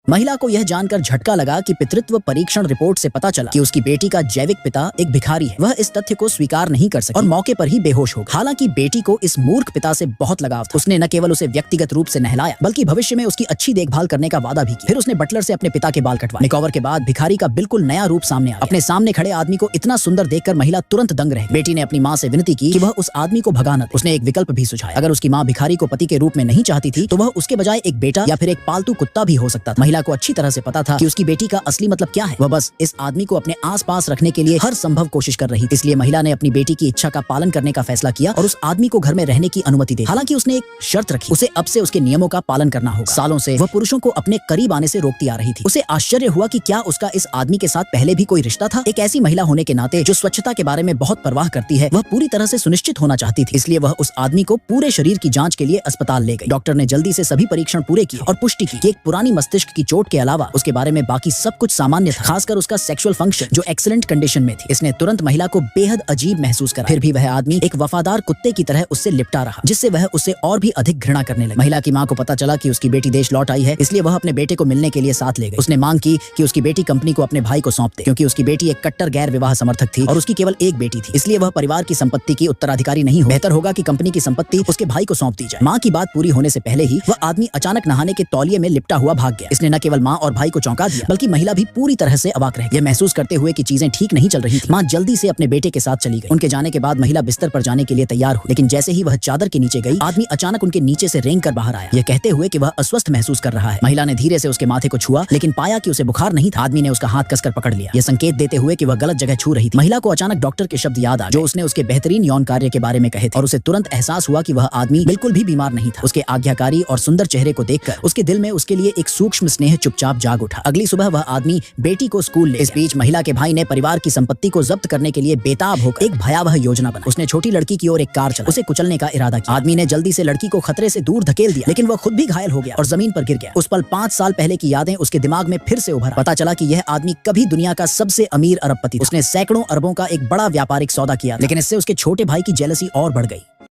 महिला को यह जानकर झटका लगा कि पितृत्व परीक्षण रिपोर्ट से पता चला कि उसकी बेटी का जैविक पिता एक भिखारी है। वह इस तथ्य को स्वीकार नहीं कर सकी और मौके पर ही बेहोश हो गई। हालांकि बेटी को इस मूर्ख पिता से बहुत लगाव था। उसने न केवल उसे व्यक्तिगत रूप से नहलाया बल्कि भविष्य में उसकी अच्छी देखभाल करने का वादा भी किया। फिर उसने बटलर से अपने पिता के बाल कटवाए। मेकओवर के बाद भिखारी का बिल्कुल नया रूप सामने आया। अपने सामने खड़े आदमी को इतना सुंदर देखकर महिला तुरंत दंग रह गई। बेटी ने अपनी माँ से विनती की कि वह उस आदमी को भगा न दे। उसने एक विकल्प भी सुझाया। अगर उसकी माँ भिखारी को पति के रूप में नहीं चाहती थी तो वह उसके बजाय एक बेटा या फिर एक पालतू कुत्ता भी हो सकता था। महिला को अच्छी तरह से पता था कि उसकी बेटी का असली मतलब क्या है। वह बस इस आदमी को अपने आस-पास रखने के लिए हर संभव कोशिश कर रही थी। इसलिए महिला ने अपनी बेटी की इच्छा का पालन करने का फैसला किया और उस आदमी को घर में रहने की अनुमति दी। हालांकि उसने एक शर्त रखी, उसे अब से उसके नियमों का पालन करना होगा। सालों से वह पुरुषों को अपने करीब आने से रोकती आ रही थी। उसे आश्चर्य हुआ कि क्या उसका इस आदमी के साथ पहले भी कोई रिश्ता था। एक ऐसी महिला होने के नाते जो स्वच्छता के बारे में बहुत परवाह करती है, वह पूरी तरह से सुनिश्चित होना चाहती थी। इसलिए वह उस आदमी को पूरे शरीर की जांच के लिए अस्पताल ले गई। डॉक्टर ने जल्दी से सभी परीक्षण पूरे किए और पुष्टि की कि एक पुरानी मस्तिष्क की चोट के अलावा उसके बारे में बाकी सब कुछ सामान्य था, खासकर उसका सेक्सुअल फंक्शन जो एक्सीलेंट कंडीशन में थी। इसने तुरंत महिला को बेहद अजीब महसूस करा। फिर भी वह आदमी एक वफादार कुत्ते की तरह उससे लिपटा रहा, जिससे वह उससे और भी अधिक घृणा करने लगी। महिला की मां को पता चला कि उसकी बेटी देश लौट आई है, इसलिए वह अपने बेटे को मिलने के लिए साथ ले गई। उसने मांग की कि उसकी बेटी कंपनी को अपने भाई को सौंप दे, क्योंकि उसकी बेटी एक कट्टर गैर विवाह समर्थक थी और उसकी केवल एक बेटी थी। इसलिए वह परिवार की संपत्ति की उत्तराधिकारी नहीं हो। बेहतर होगा कि कंपनी की संपत्ति उसके भाई को सौंप दी जाए। मां की बात पूरी होने से पहले ही वह आदमी अचानक नहाने के तौलिए में लिपटा हुआ भाग गया। इसने न केवल मां और भाई को चौंका दिया बल्कि महिला भी पूरी तरह से अवाक रह गई, महसूस करते हुए कि चीजें ठीक नहीं चल रही थी। मां जल्दी से अपने बेटे के साथ चली गई। उनके जाने के बाद महिला बिस्तर पर जाने के लिए तैयार हुई, लेकिन जैसे ही वह चादर के नीचे गई, आदमी अचानक उनके नीचे से रेंग कर बाहर आया, यह कहते हुए कि वह अस्वस्थ महसूस कर रहा है। महिला ने धीरे से उसके माथे को छुआ, लेकिन पाया कि उसे बुखार नहीं था। आदमी ने उसका हाथ कसकर पकड़ लिया, यह संकेत देते हुए कि वह गलत जगह छू रही थी। महिला को अचानक डॉक्टर के शब्द याद आ जो उसने उसके बेहतरीन यौन कार्य के बारे में कहे थे और उसे तुरंत एहसास हुआ कि वह आदमी बिल्कुल भी बीमार नहीं था। उसके आज्ञाकारी और सुंदर चेहरे को देखकर उसके दिल में उसके लिए एक सूक्ष्म स्नेह चुपचाप जाग उठा। अगली सुबह वह आदमी बेटी को स्कूल ले। इस बीच महिला के भाई ने परिवार की संपत्ति को जब्त करने के लिए बेताब होकर एक भयावह योजना बनाई। उसने छोटी लड़की की ओर एक कार चलाई, उसे कुचलने का इरादा किया। आदमी ने जल्दी से लड़की को खतरे से दूर धकेल दिया, लेकिन वह खुद भी घायल हो गया और जमीन पर गिर गया। उस पल 5 साल पहले की यादें उसके दिमाग में फिर से उभर। पता चला कि यह आदमी कभी दुनिया का सबसे अमीर अरबपति था। उसने सैकड़ों अरबों का एक बड़ा व्यापारिक सौदा किया, लेकिन इससे उसके छोटे भाई की जेलसी और बढ़ गई।